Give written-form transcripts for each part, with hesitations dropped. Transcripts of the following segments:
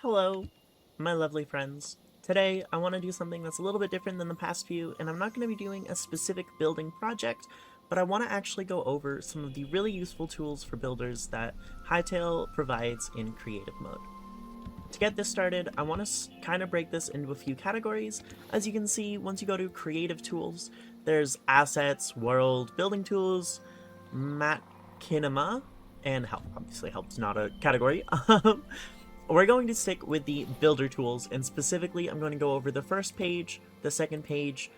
Hello, my lovely friends. Today, I want to do something that's a little bit different than the past few, and I'm not going to be doing a specific building project, but I want to actually go over some of the really useful tools for builders that Hytale provides in creative mode. To get this started, I want to kind of break this into a few categories. As you can see, once you go to creative tools, there's assets, world, building tools, machinima, and help. Obviously, help's not a category. We're going to stick with the builder tools, and specifically I'm going to go over the first page, the second page,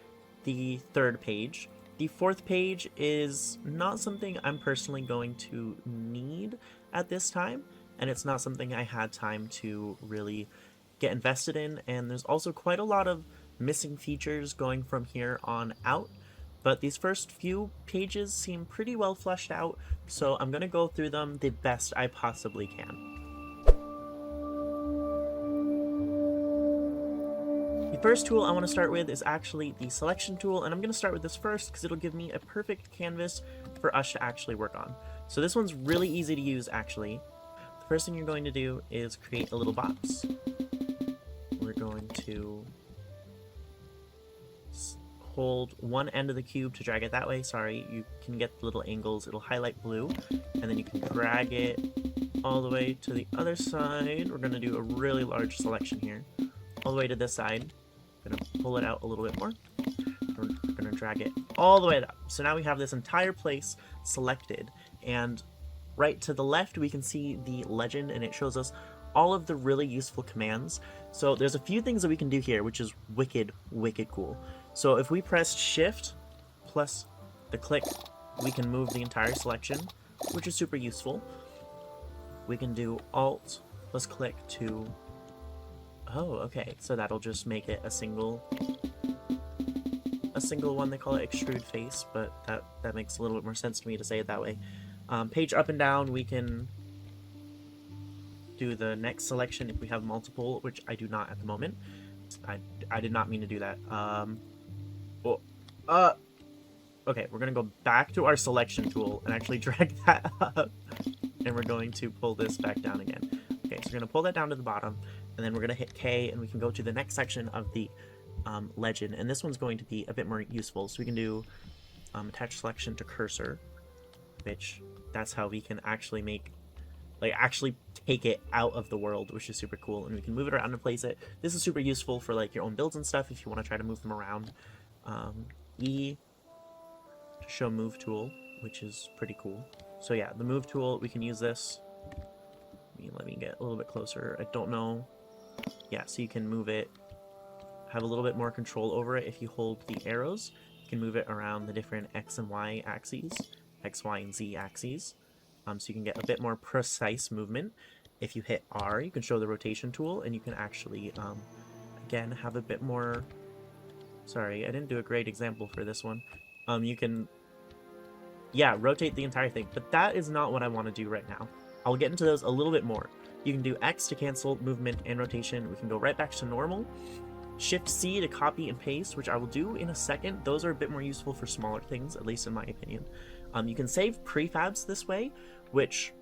the third page. The fourth page is not something I'm personally going to need at this time, and it's not something I had time to really get invested in, and there's also quite a lot of missing features going from here on out, but these first few pages seem pretty well fleshed out, so I'm going to go through them the best I possibly can. The first tool I want to start with is actually the selection tool, and I'm going to start with this first because it'll give me a perfect canvas for us to actually work on. So this one's really easy to use actually. The first thing you're going to do is create a little box. We're going to hold one end of the cube to drag it that way. Sorry, you can get the little angles. It'll highlight blue, and then you can drag it all the way to the other side. We're going to do a really large selection here. All the way to this side. I'm going to pull it out a little bit more. We're going to drag it all the way up. So now we have this entire place selected, and right to the left we can see the legend, and it shows us all of the really useful commands. So there's a few things that we can do here, which is wicked cool. So if we press shift plus the click, we can move the entire selection, which is super useful. We can do alt plus click to... Oh, okay, so that'll just make it a single one. They call it extrude face, but that makes a little bit more sense to me to say it that way. Page up and down, we can do the next selection if we have multiple, which I do not at the moment. I did not mean to do that. Okay, we're gonna go back to our selection tool and actually drag that up, and we're going to pull this back down again. Okay, so we're gonna pull that down to the bottom, and then we're going to hit K, and we can go to the next section of the legend, and this one's going to be a bit more useful. So we can do attach selection to cursor, which that's how we can actually make, actually take it out of the world, which is super cool, and we can move it around and place it. This is super useful for your own builds and stuff if you want to try to move them around. E to show move tool, which is pretty cool. So yeah, the move tool, we can use this. Let me get a little bit closer. I don't know. Yeah, so you can move it, have a little bit more control over it if you hold the arrows. You can move it around the different X and Y axes, X, Y, and Z axes. So you can get a bit more precise movement. If you hit R, you can show the rotation tool, and you can actually, again, have a bit more... Sorry, I didn't do a great example for this one. You can, yeah, rotate the entire thing, but that is not what I want to do right now. I'll get into those a little bit more. You can do X to cancel movement and rotation. We can go right back to normal. Shift C to copy and paste, which I will do in a second. Those are a bit more useful for smaller things, at least in my opinion. You can save prefabs this way, which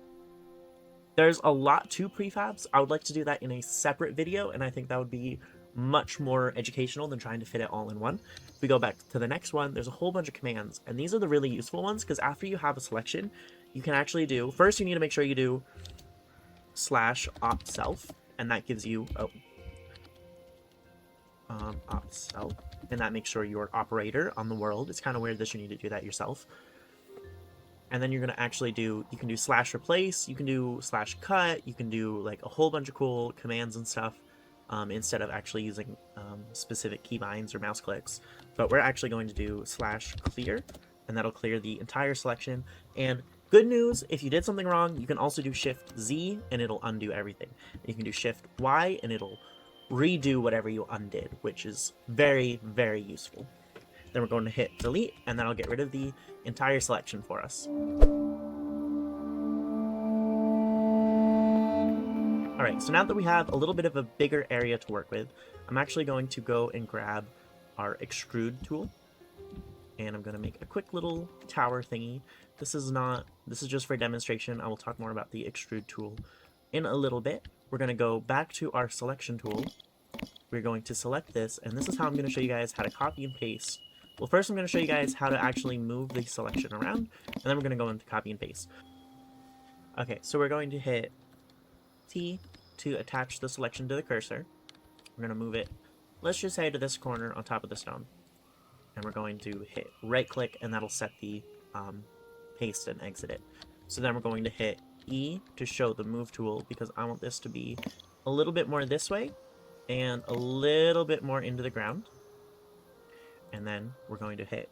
there's a lot to prefabs. I would like to do that in a separate video, and I think that would be much more educational than trying to fit it all in one. If we go back to the next one, there's a whole bunch of commands, and these are the really useful ones, because after you have a selection, you can actually do, first you need to make sure you do /opt self, and that gives you, opt self, and that makes sure your operator on the world. It's kind of weird that you need to do that yourself. And then you're going to actually do, you can do /replace, you can do /cut, you can do a whole bunch of cool commands and stuff, instead of actually using specific keybinds or mouse clicks. But we're actually going to do /clear, and that'll clear the entire selection. And good news, if you did something wrong, you can also do Shift Z and it'll undo everything. You can do Shift Y and it'll redo whatever you undid, which is very useful. Then we're going to hit delete, and that'll get rid of the entire selection for us. Alright, so now that we have a little bit of a bigger area to work with, I'm actually going to go and grab our extrude tool, and I'm going to make a quick little tower thingy. This is just for demonstration. I will talk more about the extrude tool in a little bit, we're going to go back to our selection tool. We're going to select this, and this is how I'm going to show you guys how to copy and paste. Well, first I'm going to show you guys how to actually move the selection around, and then we're going to go into copy and paste. Okay, so we're going to hit T to attach the selection to the cursor. We're going to move it, let's just say, to this corner on top of the stone. And we're going to hit right click, and that'll set the paste and exit it. So then we're going to hit E to show the move tool, because I want this to be a little bit more this way and a little bit more into the ground. And then we're going to hit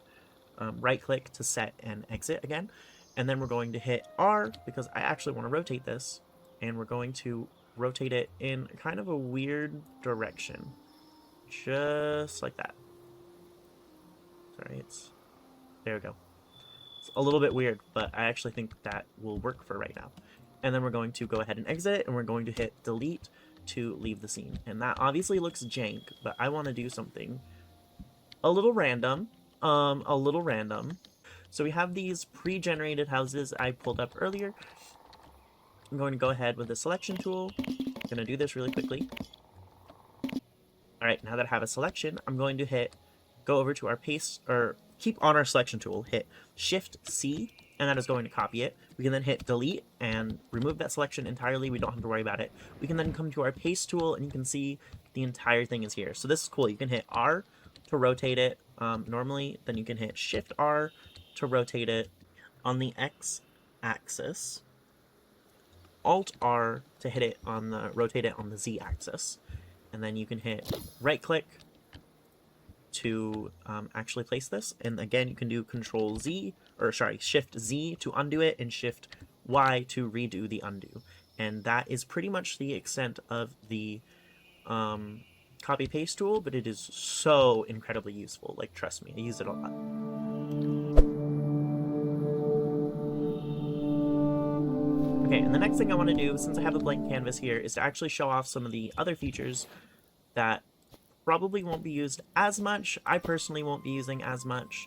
right click to set and exit again. And then we're going to hit R because I actually want to rotate this, and we're going to rotate it in kind of a weird direction, just like that. Sorry, there we go. It's a little bit weird, but I actually think that will work for right now. And then we're going to go ahead and exit it, and we're going to hit delete to leave the scene. And that obviously looks jank, but I want to do something a little random. So we have these pre-generated houses I pulled up earlier. I'm going to go ahead with the selection tool. I'm going to do this really quickly. All right, now that I have a selection, I'm going to go over to our paste, or keep on our selection tool, hit Shift C, and that is going to copy it. We can then hit delete and remove that selection entirely. We don't have to worry about it. We can then come to our paste tool, and you can see the entire thing is here. So this is cool. You can hit R to rotate it normally, then you can hit Shift R to rotate it on the X axis, Alt R to hit it on the rotate it on the Z axis, and then you can hit right click to actually place this. And again, you can do Shift Z to undo it, and Shift Y to redo the undo. And that is pretty much the extent of the copy paste tool, but it is so incredibly useful. Like, trust me, I use it a lot. Okay, and the next thing I want to do, since I have a blank canvas here, is to actually show off some of the other features that probably won't be used as much. I personally won't be using as much.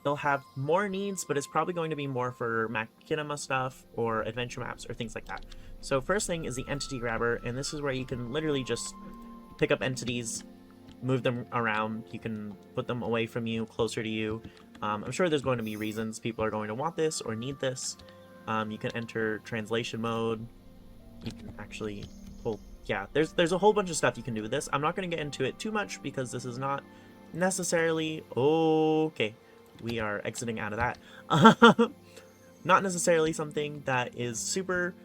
They'll have more needs, but it's probably going to be more for machinima stuff or adventure maps or things like that. So first thing is the entity grabber, and this is where you can literally just pick up entities, move them around. You can put them away from you, closer to you. I'm sure there's going to be reasons people are going to want this or need this. You can enter translation mode. You can actually pull. Yeah, there's a whole bunch of stuff you can do with this. I'm not going to get into it too much because this is not necessarily... Okay, we are exiting out of that. Not necessarily something that is super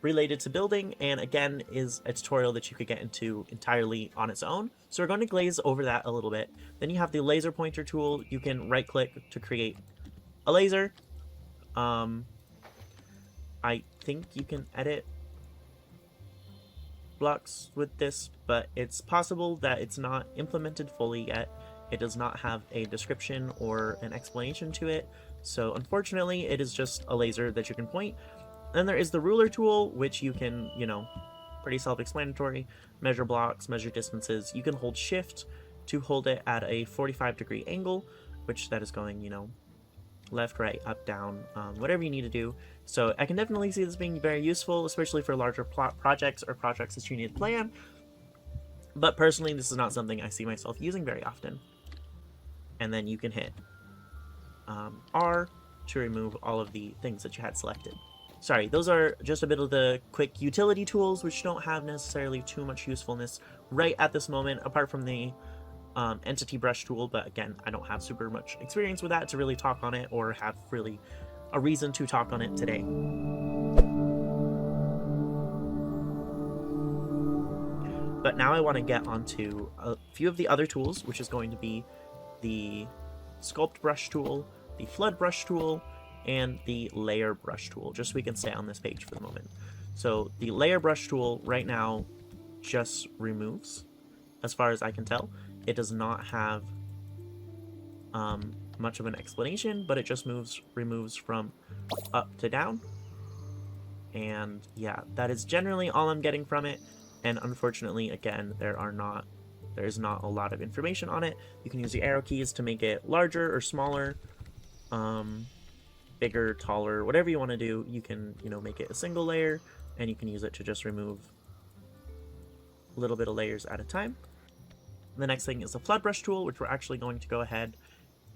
related to building, and again, is a tutorial that you could get into entirely on its own. So we're going to glaze over that a little bit. Then you have the laser pointer tool. You can right click to create a laser. I think you can edit blocks with this, but it's possible that it's not implemented fully yet. It does not have a description or an explanation to it, so unfortunately it is just a laser that you can point. Then there is the ruler tool, which you can, pretty self-explanatory, measure blocks, measure distances. You can hold shift to hold it at a 45-degree angle, which that is going, left, right, up, down, whatever you need to do. So I can definitely see this being very useful, especially for larger projects or projects that you need to plan. But personally, this is not something I see myself using very often. And then you can hit R to remove all of the things that you had selected. Sorry, those are just a bit of the quick utility tools, which don't have necessarily too much usefulness right at this moment, apart from the entity brush tool. But again, I don't have super much experience with that to really talk on it, or have really a reason to talk on it today. But now I want to get onto a few of the other tools, which is going to be the sculpt brush tool, the flood brush tool, and the layer brush tool, just so we can stay on this page for the moment. So the layer brush tool right now just removes, as far as I can tell. It does not have much of an explanation, but it just removes from up to down. And yeah, that is generally all I'm getting from it. And unfortunately, again, there's not a lot of information on it. You can use the arrow keys to make it larger or smaller, bigger, taller, whatever you want to do. You can, make it a single layer, and you can use it to just remove a little bit of layers at a time. The next thing is the flood brush tool, which we're actually going to go ahead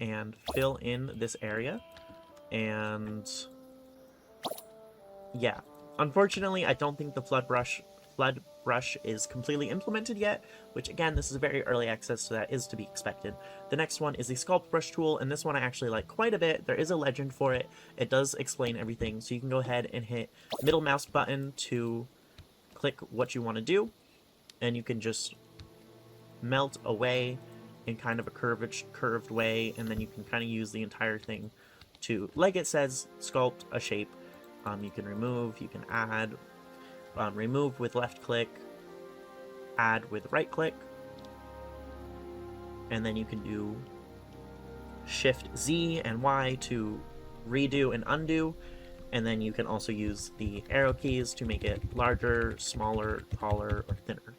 and fill in this area. And yeah, unfortunately, I don't think the flood brush is completely implemented yet, which again, this is very early access, so that is to be expected. The next one is the sculpt brush tool, and this one I actually like quite a bit. There is a legend for it. It does explain everything, so you can go ahead and hit middle mouse button to click what you want to do, and you can just melt away in kind of a curved way, and then you can kind of use the entire thing to, like it says, sculpt a shape. You can remove, you can add, remove with left click, add with right click, and then you can do Shift Z and Y to redo and undo, and then you can also use the arrow keys to make it larger, smaller, taller, or thinner.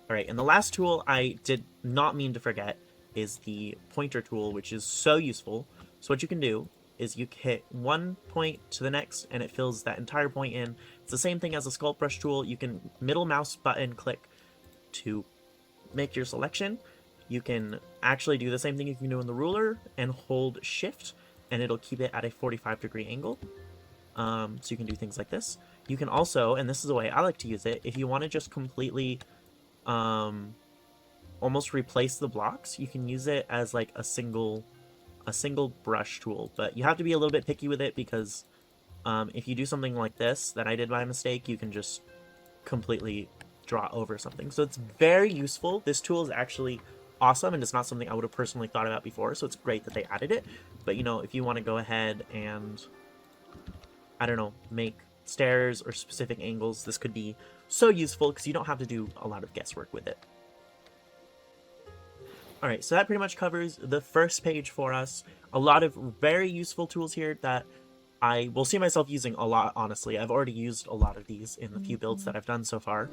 Alright, and the last tool I did not mean to forget is the pointer tool, which is so useful. So what you can do is you hit one point to the next and it fills that entire point in. It's the same thing as the sculpt brush tool. You can middle mouse button click to make your selection. You can actually do the same thing you can do in the ruler and hold shift and it'll keep it at a 45-degree angle. So you can do things like this. You can also, and this is the way I like to use it, if you want to just completely almost replace the blocks, you can use it as like a single brush tool, but you have to be a little bit picky with it because if you do something like this that I did by mistake, you can just completely draw over something. So it's very useful. This tool is actually awesome, and it's not something I would have personally thought about before, so it's great that they added it. But you know, if you want to go ahead and, I don't know, make stairs or specific angles, this could be so useful because you don't have to do a lot of guesswork with it. Alright, so that pretty much covers the first page for us. A lot of very useful tools here that I will see myself using a lot, honestly. I've already used a lot of these in the few builds that I've done so far.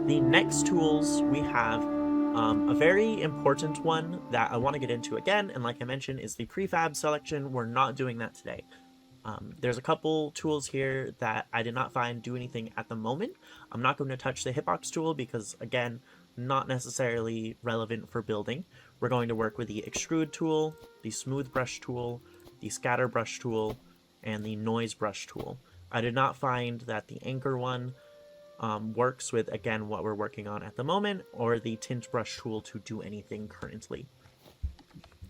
The next tools we have a very important one that I want to get into again, and like I mentioned, is the prefab selection. We're not doing that today. There's a couple tools here that I did not find do anything at the moment. I'm not going to touch the hitbox tool because, again, not necessarily relevant for building. We're going to work with the extrude tool, the smooth brush tool, the scatter brush tool, and the noise brush tool. I did not find that the anchor one works with, again, what we're working on at the moment, or the tint brush tool to do anything currently.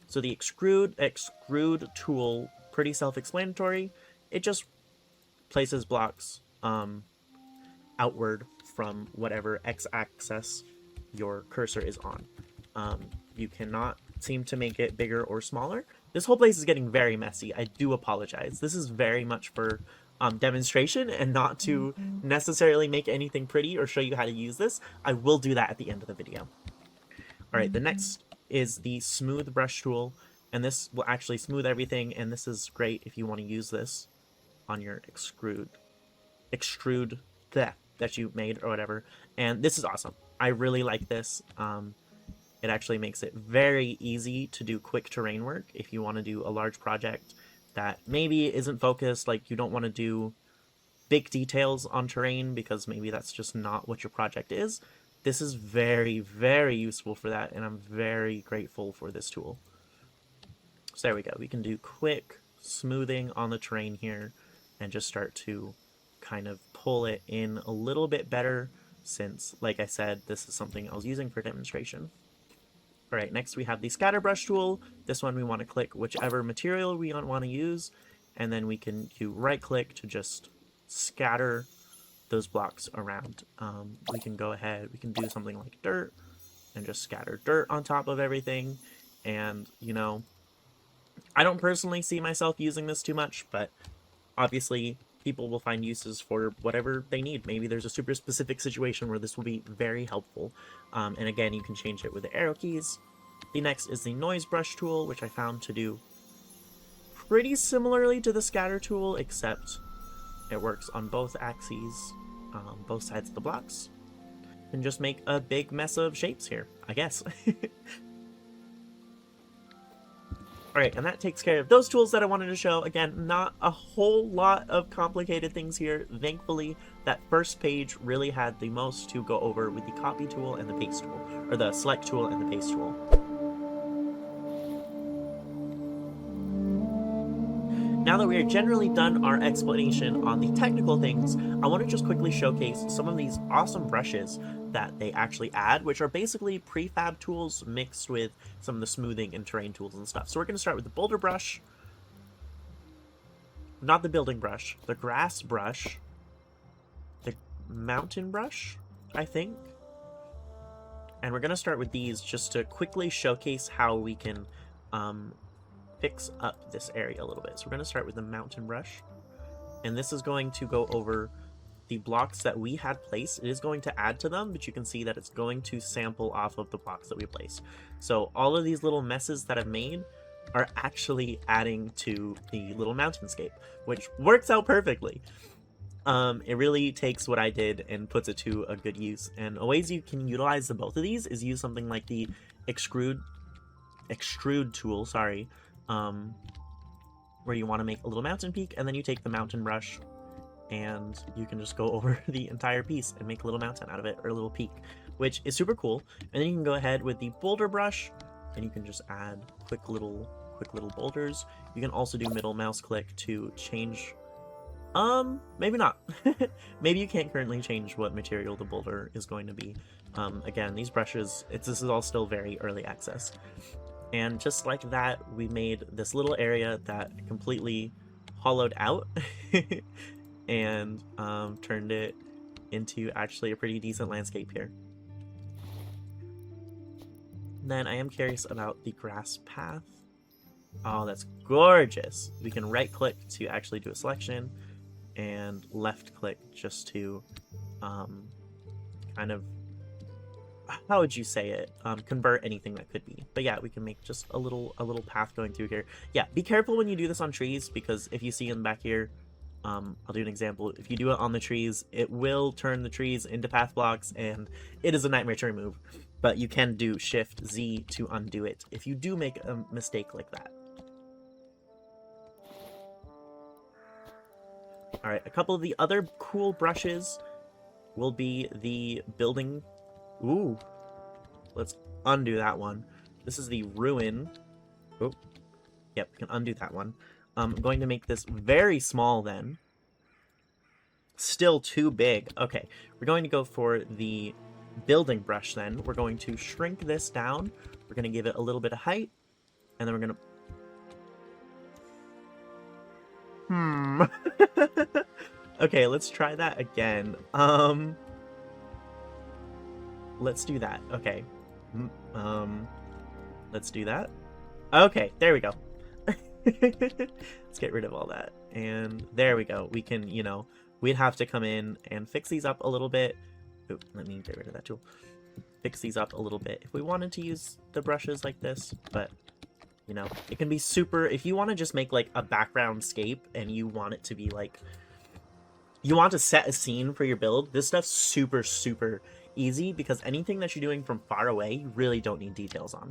So the extrude tool, pretty self-explanatory. It just places blocks outward from whatever x-axis your cursor is on. You cannot seem to make it bigger or smaller. This whole place is getting very messy. I do apologize. This is very much for demonstration and not to necessarily make anything pretty or show you how to use this. I will do that at the end of the video. Alright, the next is the smooth brush tool, and this will actually smooth everything, and this is great if you want to use this on your extrude that you made or whatever. And this is awesome. I really like this. It actually makes it very easy to do quick terrain work if you want to do a large project that maybe isn't focused, like you don't want to do big details on terrain because maybe that's just not what your project is. This is very, very useful for that, and I'm very grateful for this tool. So there we go. We can do quick smoothing on the terrain here and just start to kind of pull it in a little bit better since, like I said, this is something I was using for demonstration. Alright, next we have the scatter brush tool. This one we want to click whichever material we want to use, and then we can do right click to just scatter those blocks around. We can go ahead, we can do something like dirt and just scatter dirt on top of everything. And, you know, I don't personally see myself using this too much, but obviously people will find uses for whatever they need. Maybe there's a super specific situation where this will be very helpful. And again, you can change it with the arrow keys. The next is the noise brush tool, which I found to do pretty similarly to the scatter tool, except it works on both axes, both sides of the blocks, and just make a big mess of shapes here, I guess. Alright, and that takes care of those tools that I wanted to show. Again, not a whole lot of complicated things here. Thankfully, that first page really had the most to go over with the copy tool and the paste tool, or the select tool and the paste tool. Now that we are generally done our explanation on the technical things, I want to just quickly showcase some of these awesome brushes that they actually add, which are basically prefab tools mixed with some of the smoothing and terrain tools and stuff. So we're going to start with the boulder brush, not the building brush, the grass brush, the mountain brush, I think. And we're going to start with these just to quickly showcase how we can fix up this area a little bit. So we're going to start with the mountain brush, and this is going to go over the blocks that we had placed. It is going to add to them, but you can see that it's going to sample off of the blocks that we placed. So all of these little messes that I've made are actually adding to the little mountainscape, which works out perfectly. It really takes what I did and puts it to a good use. And a ways you can utilize the both of these is use something like the extrude tool, where you want to make a little mountain peak, and then you take the mountain brush and you can just go over the entire piece and make a little mountain out of it, or a little peak, which is super cool. And then you can go ahead with the boulder brush and you can just add quick little boulders. You can also do middle mouse click to change, maybe not. Maybe you can't currently change what material the boulder is going to be. Again, these brushes, this is all still very early access. And just like that, we made this little area that completely hollowed out and turned it into actually a pretty decent landscape here. Then I am curious about the grass path. Oh, that's gorgeous. We can right click to actually do a selection and left click just to kind of, how would you say it, convert anything that could be. But yeah, we can make just a little path going through here. Yeah, be careful when you do this on trees, because if you see in the back here, I'll do an example. If you do it on the trees, it will turn the trees into path blocks, and it is a nightmare to remove. But you can do Shift Z to undo it if you do make a mistake like that. Alright, a couple of the other cool brushes will be the building. Ooh, let's undo that one. This is the ruin. Oh, yep, we can undo that one. I'm going to make this very small then. Still too big. Okay, we're going to go for the building brush then. We're going to shrink this down. We're going to give it a little bit of height, and then we're going to... Okay, let's try that again. Let's do that. Okay. Let's do that. Okay, there we go. Let's get rid of all that. And there we go. We can, you know, we'd have to come in and fix these up a little bit. Oop, let me get rid of that tool. Fix these up a little bit if we wanted to use the brushes like this, but you know, it can be super, if you want to just make like a background scape and you want it to be like, you want to set a scene for your build, this stuff's super easy, because anything that you're doing from far away, you really don't need details on.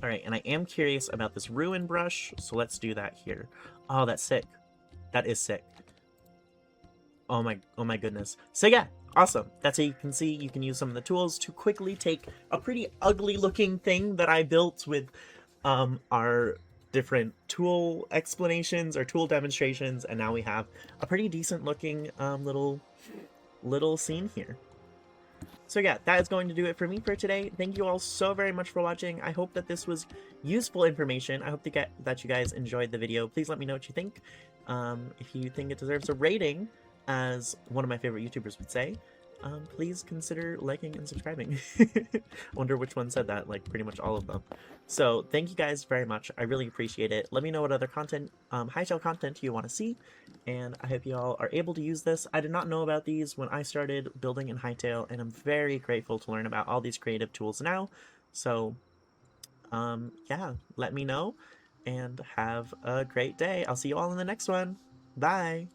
Alright, and I am curious about this ruin brush, so let's do that here. Oh, that's sick. That is sick. Oh my goodness. So yeah, awesome. That's how you can see you can use some of the tools to quickly take a pretty ugly looking thing that I built with our different tool explanations or tool demonstrations, and now we have a pretty decent looking little scene here. So yeah, that is going to do it for me for today. Thank you all so very much for watching. I hope that this was useful information. I hope that you guys enjoyed the video. Please let me know what you think. If you think it deserves a rating, as one of my favorite YouTubers would say, please consider liking and subscribing. I wonder which one said that, like pretty much all of them. So thank you guys very much. I really appreciate it. Let me know what other content, Hytale content you want to see, and I hope you all are able to use this. I did not know about these when I started building in Hytale, and I'm very grateful to learn about all these creative tools now. So yeah, let me know, and have a great day. I'll see you all in the next one. Bye!